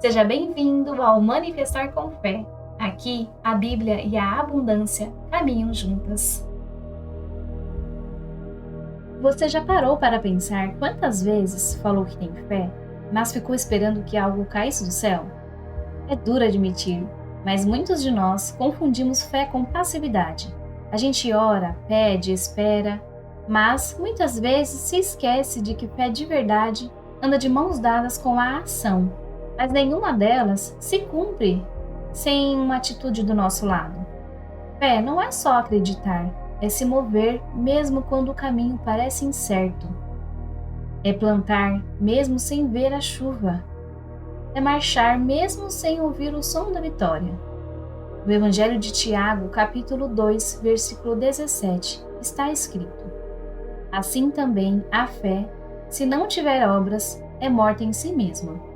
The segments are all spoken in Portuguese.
Seja bem-vindo ao Manifestar com Fé. Aqui, a Bíblia e a abundância caminham juntas. Você já parou para pensar quantas vezes falou que tem fé, mas ficou esperando que algo caísse do céu? É duro admitir, mas muitos de nós confundimos fé com passividade. A gente ora, pede, espera, mas muitas vezes se esquece de que fé de verdade anda de mãos dadas com a ação. Mas nenhuma delas se cumpre sem uma atitude do nosso lado. Fé não é só acreditar, é se mover mesmo quando o caminho parece incerto. É plantar mesmo sem ver a chuva. É marchar mesmo sem ouvir o som da vitória. No Evangelho de Tiago, capítulo 2, versículo 17, está escrito: assim também a fé, se não tiver obras, é morta em si mesma.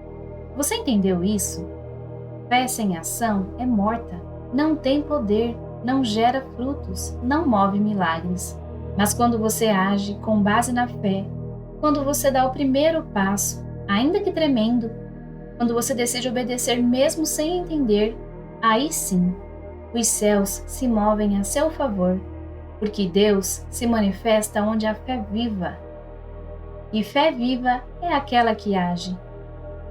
Você entendeu isso? Fé sem ação é morta, não tem poder, não gera frutos, não move milagres. Mas quando você age com base na fé, quando você dá o primeiro passo, ainda que tremendo, quando você decide obedecer mesmo sem entender, aí sim, os céus se movem a seu favor, porque Deus se manifesta onde a fé viva. E fé viva é aquela que age.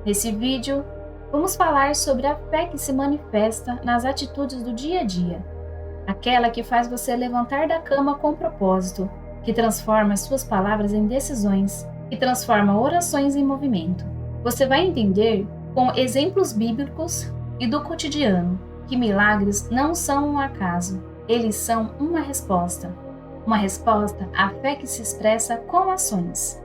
Nesse vídeo, vamos falar sobre a fé que se manifesta nas atitudes do dia a dia. Aquela que faz você levantar da cama com propósito, que transforma as suas palavras em decisões, que transforma orações em movimento. Você vai entender, com exemplos bíblicos e do cotidiano, que milagres não são um acaso, eles são uma resposta. Uma resposta à fé que se expressa com ações.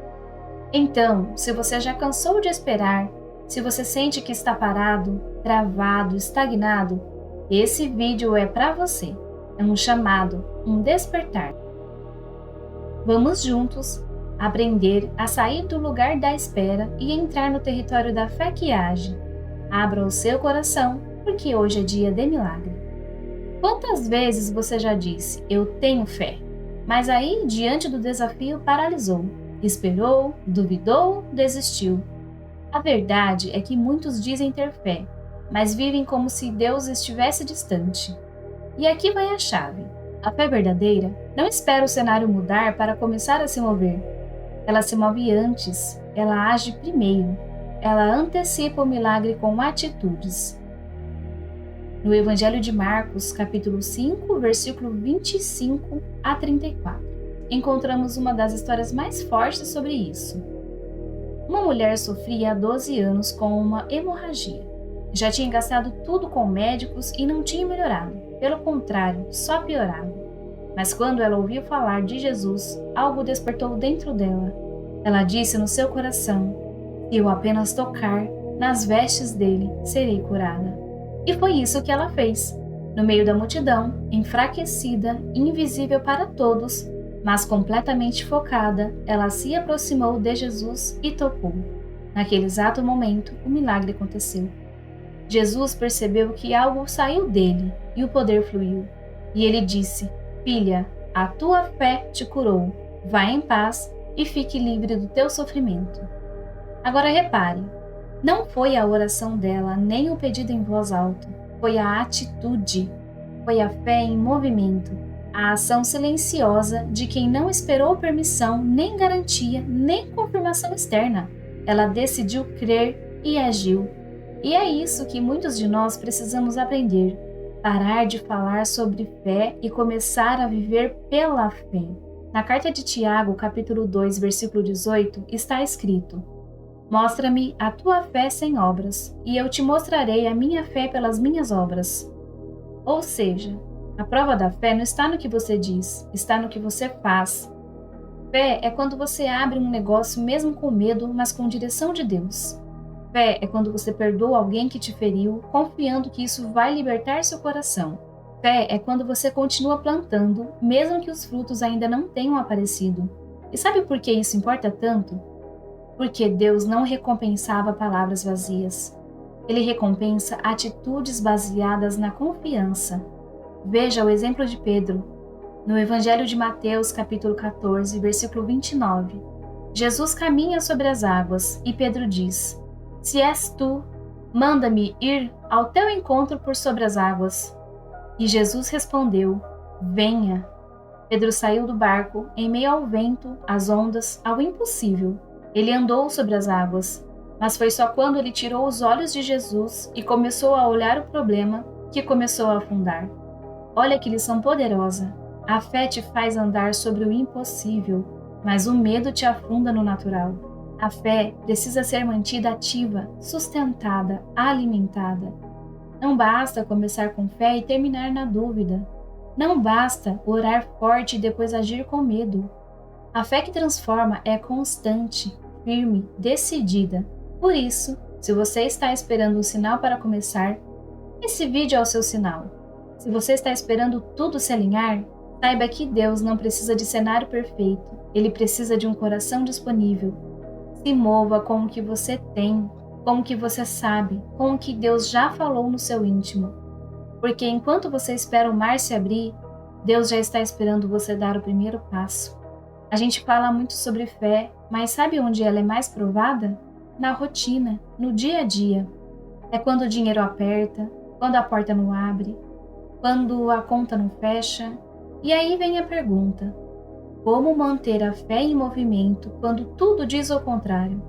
Então, se você já cansou de esperar, se você sente que está parado, travado, estagnado, esse vídeo é para você. É um chamado, um despertar. Vamos juntos aprender a sair do lugar da espera e entrar no território da fé que age. Abra o seu coração, porque hoje é dia de milagre. Quantas vezes você já disse, eu tenho fé, mas aí, diante do desafio, paralisou, esperou, duvidou, desistiu? A verdade é que muitos dizem ter fé, mas vivem como se Deus estivesse distante. E aqui vai a chave. A fé verdadeira não espera o cenário mudar para começar a se mover. Ela se move antes, ela age primeiro. Ela antecipa o milagre com atitudes. No Evangelho de Marcos, capítulo 5, versículo 25 a 34, encontramos uma das histórias mais fortes sobre isso. Uma mulher sofria há 12 anos com uma hemorragia. Já tinha gastado tudo com médicos e não tinha melhorado. Pelo contrário, só piorava. Mas quando ela ouviu falar de Jesus, algo despertou dentro dela. Ela disse no seu coração: se eu apenas tocar nas vestes dele, serei curada. E foi isso que ela fez. No meio da multidão, enfraquecida, invisível para todos, mas completamente focada, ela se aproximou de Jesus e tocou. Naquele exato momento, o milagre aconteceu. Jesus percebeu que algo saiu dele e o poder fluiu. E ele disse: filha, a tua fé te curou. Vá em paz e fique livre do teu sofrimento. Agora repare, não foi a oração dela nem o pedido em voz alta, foi a atitude, foi a fé em movimento. A ação silenciosa de quem não esperou permissão, nem garantia, nem confirmação externa. Ela decidiu crer e agiu. E é isso que muitos de nós precisamos aprender. Parar de falar sobre fé e começar a viver pela fé. Na carta de Tiago, capítulo 2, versículo 18, está escrito: mostra-me a tua fé sem obras, e eu te mostrarei a minha fé pelas minhas obras. Ou seja, a prova da fé não está no que você diz, está no que você faz. Fé é quando você abre um negócio mesmo com medo, mas com direção de Deus. Fé é quando você perdoa alguém que te feriu, confiando que isso vai libertar seu coração. Fé é quando você continua plantando, mesmo que os frutos ainda não tenham aparecido. E sabe por que isso importa tanto? Porque Deus não recompensava palavras vazias. Ele recompensa atitudes baseadas na confiança. Veja o exemplo de Pedro. No Evangelho de Mateus, capítulo 14, versículo 29, Jesus caminha sobre as águas e Pedro diz: se és tu, Manda-me ir ao teu encontro por sobre as águas. E Jesus respondeu: Venha. Pedro saiu do barco, em meio ao vento, às ondas, ao impossível. Ele andou sobre as águas, mas foi só quando ele tirou os olhos de Jesus e começou a olhar o problema que começou a afundar. Olha que lição poderosa! A fé te faz andar sobre o impossível, mas o medo te afunda no natural. A fé precisa ser mantida ativa, sustentada, alimentada. Não basta começar com fé e terminar na dúvida. Não basta orar forte e depois agir com medo. A fé que transforma é constante, firme, decidida. Por isso, se você está esperando um sinal para começar, esse vídeo é o seu sinal. Se você está esperando tudo se alinhar, saiba que Deus não precisa de cenário perfeito. Ele precisa de um coração disponível. Se mova com o que você tem, com o que você sabe, com o que Deus já falou no seu íntimo. Porque enquanto você espera o mar se abrir, Deus já está esperando você dar o primeiro passo. A gente fala muito sobre fé, mas sabe onde ela é mais provada? Na rotina, no dia a dia. É quando o dinheiro aperta, quando a porta não abre, quando a conta não fecha. E aí vem a pergunta: como manter a fé em movimento quando tudo diz o contrário?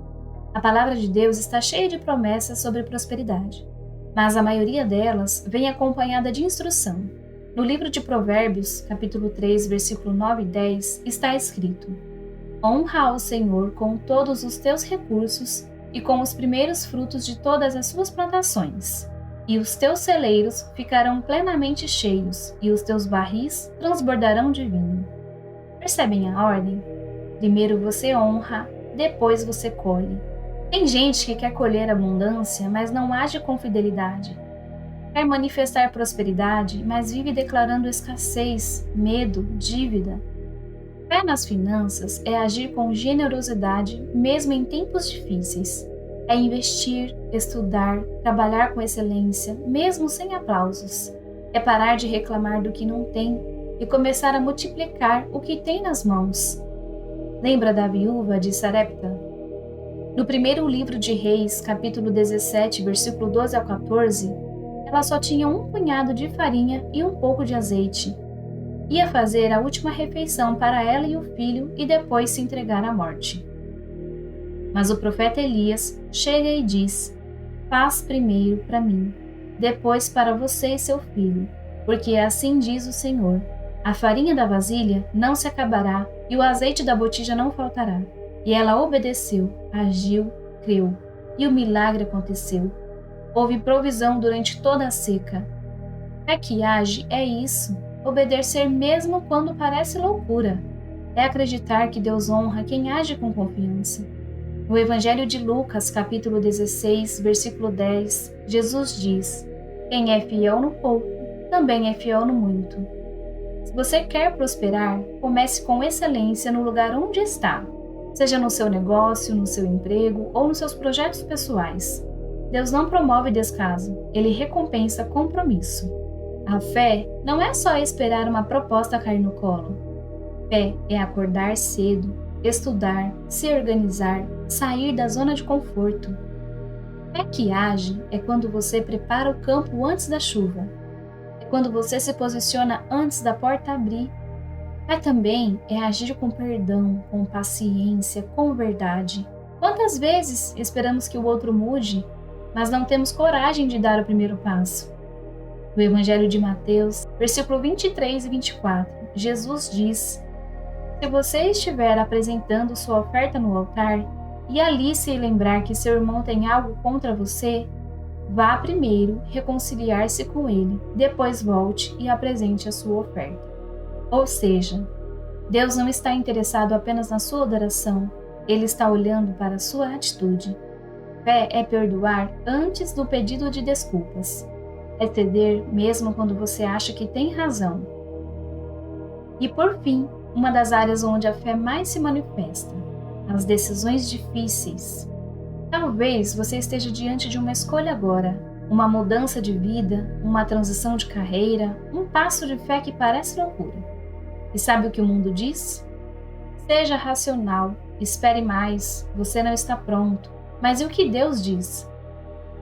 A palavra de Deus está cheia de promessas sobre prosperidade, mas a maioria delas vem acompanhada de instrução. No livro de Provérbios, capítulo 3, versículo 9 e 10, está escrito: Honra ao Senhor com todos os teus recursos e com os primeiros frutos de todas as suas plantações. E os teus celeiros ficarão plenamente cheios, e os teus barris transbordarão de vinho. Percebem a ordem? Primeiro você honra, depois você colhe. Tem gente que quer colher abundância, mas não age com fidelidade. Quer manifestar prosperidade, mas vive declarando escassez, medo, dívida. Fé nas finanças é agir com generosidade, mesmo em tempos difíceis. É investir, estudar, trabalhar com excelência, mesmo sem aplausos. É parar de reclamar do que não tem e começar a multiplicar o que tem nas mãos. Lembra da viúva de Sarepta? No primeiro livro de Reis, capítulo 17, versículo 12 ao 14, ela só tinha um punhado de farinha e um pouco de azeite. Ia fazer a última refeição para ela e o filho e depois se entregar à morte. Mas o profeta Elias chega e diz: Faz primeiro para mim, depois para você e seu filho, porque assim diz o Senhor: a farinha da vasilha não se acabará e o azeite da botija não faltará. E ela obedeceu, agiu, creu, e o milagre aconteceu. Houve provisão durante toda a seca. Fé que age é isso, obedecer mesmo quando parece loucura. É acreditar que Deus honra quem age com confiança. No Evangelho de Lucas, capítulo 16, versículo 10, Jesus diz: Quem é fiel no pouco, também é fiel no muito. Se você quer prosperar, comece com excelência no lugar onde está, seja no seu negócio, no seu emprego ou nos seus projetos pessoais. Deus não promove descaso, Ele recompensa compromisso. A fé não é só esperar uma proposta cair no colo. Fé é acordar cedo, estudar, se organizar, sair da zona de conforto. Fé que age é quando você prepara o campo antes da chuva. É quando você se posiciona antes da porta abrir. Fé também é agir com perdão, com paciência, com verdade. Quantas vezes esperamos que o outro mude, mas não temos coragem de dar o primeiro passo? No Evangelho de Mateus, versículo 23 e 24, Jesus diz: Se você estiver apresentando sua oferta no altar e ali se lembrar que seu irmão tem algo contra você, vá primeiro reconciliar-se com ele, depois volte e apresente a sua oferta. Ou seja, Deus não está interessado apenas na sua adoração, Ele está olhando para a sua atitude. Fé é perdoar antes do pedido de desculpas. É ceder mesmo quando você acha que tem razão. E por fim, uma das áreas onde a fé mais se manifesta: as decisões difíceis. Talvez você esteja diante de uma escolha agora, uma mudança de vida, uma transição de carreira, um passo de fé que parece loucura. E sabe o que o mundo diz? Seja racional, espere mais, você não está pronto. Mas e o que Deus diz?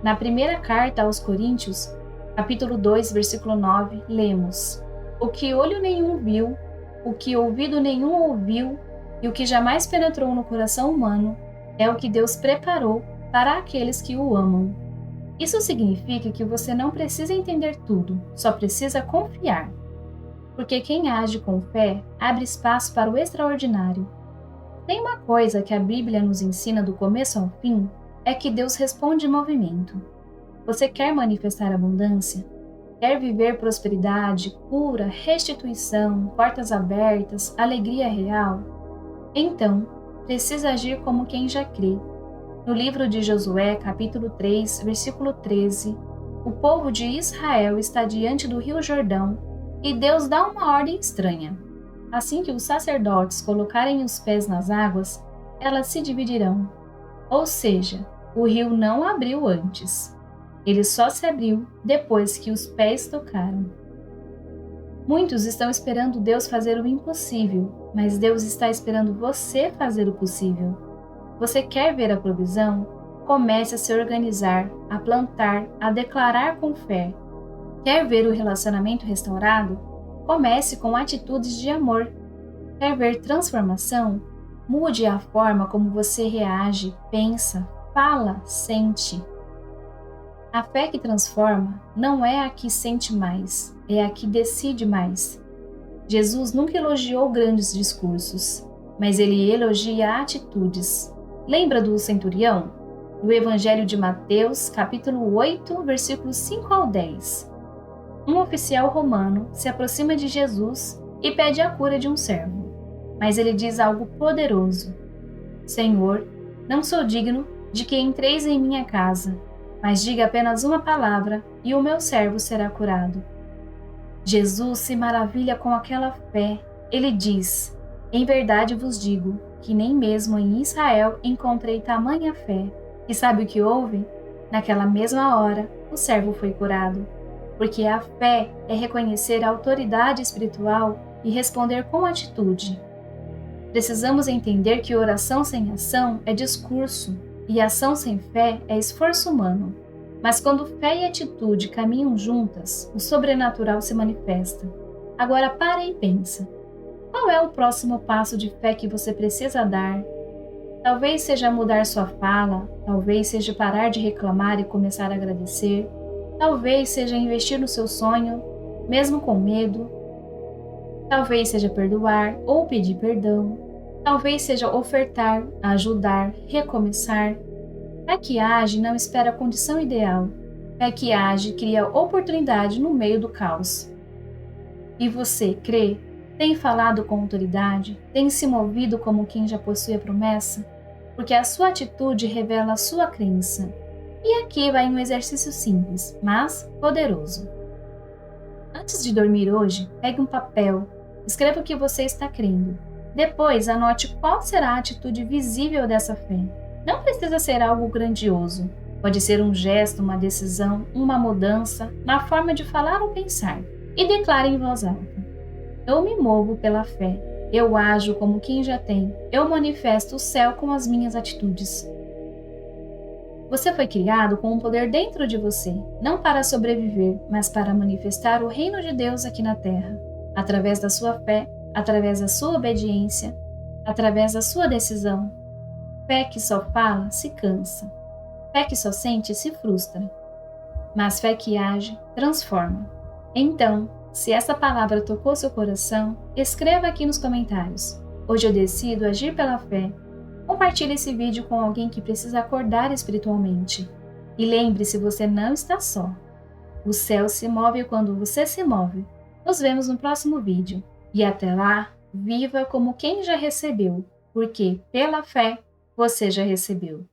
Na primeira carta aos Coríntios, capítulo 2, versículo 9, lemos: O que olho nenhum viu, o que ouvido nenhum ouviu, e o que jamais penetrou no coração humano, é o que Deus preparou para aqueles que o amam. Isso significa que você não precisa entender tudo, só precisa confiar. Porque quem age com fé abre espaço para o extraordinário. Tem uma coisa que a Bíblia nos ensina do começo ao fim, é que Deus responde em movimento. Você quer manifestar abundância? Quer viver prosperidade, cura, restituição, portas abertas, alegria real? Então, precisa agir como quem já crê. No livro de Josué, capítulo 3, versículo 13, o povo de Israel está diante do rio Jordão e Deus dá uma ordem estranha. Assim que os sacerdotes colocarem os pés nas águas, elas se dividirão. Ou seja, o rio não abriu antes. Ele só se abriu depois que os pés tocaram. Muitos estão esperando Deus fazer o impossível, mas Deus está esperando você fazer o possível. Você quer ver a provisão? Comece a se organizar, a plantar, a declarar com fé. Quer ver o relacionamento restaurado? Comece com atitudes de amor. Quer ver transformação? Mude a forma como você reage, pensa, fala, sente. A fé que transforma não é a que sente mais, é a que decide mais. Jesus nunca elogiou grandes discursos, mas ele elogia atitudes. Lembra do centurião? No Evangelho de Mateus, capítulo 8, versículos 5 ao 10. Um oficial romano se aproxima de Jesus e pede a cura de um servo. Mas ele diz algo poderoso: Senhor, não sou digno de que entreis em minha casa, mas diga apenas uma palavra e o meu servo será curado. Jesus se maravilha com aquela fé. Ele diz: Em verdade vos digo que nem mesmo em Israel encontrei tamanha fé. E sabe o que houve? Naquela mesma hora, o servo foi curado. Porque a fé é reconhecer a autoridade espiritual e responder com atitude. Precisamos entender que oração sem ação é discurso e ação sem fé é esforço humano. Mas quando fé e atitude caminham juntas, o sobrenatural se manifesta. Agora para e pensa. Qual é o próximo passo de fé que você precisa dar? Talvez seja mudar sua fala, talvez seja parar de reclamar e começar a agradecer, talvez seja investir no seu sonho, mesmo com medo, talvez seja perdoar ou pedir perdão, talvez seja ofertar, ajudar, recomeçar. Fé que age não espera a condição ideal. Fé que age cria oportunidade no meio do caos. E você crê? Tem falado com autoridade? Tem se movido como quem já possui a promessa? Porque a sua atitude revela a sua crença. E aqui vai um exercício simples, mas poderoso. Antes de dormir hoje, pegue um papel, escreva o que você está crendo. Depois, anote qual será a atitude visível dessa fé. Não precisa ser algo grandioso. Pode ser um gesto, uma decisão, uma mudança na forma de falar ou pensar. E declare em voz alta: Eu me movo pela fé. Eu ajo como quem já tem. Eu manifesto o céu com as minhas atitudes. Você foi criado com um poder dentro de você, não para sobreviver, mas para manifestar o reino de Deus aqui na terra, através da sua fé, através da sua obediência, através da sua decisão. Fé que só fala se cansa. Fé que só sente se frustra. Mas fé que age transforma. Então, se essa palavra tocou seu coração, escreva aqui nos comentários. Hoje eu decido agir pela fé. Compartilhe esse vídeo com alguém que precisa acordar espiritualmente. E lembre-se, você não está só. O céu se move quando você se move. Nos vemos no próximo vídeo. E até lá, viva como quem já recebeu, porque pela fé você já recebeu.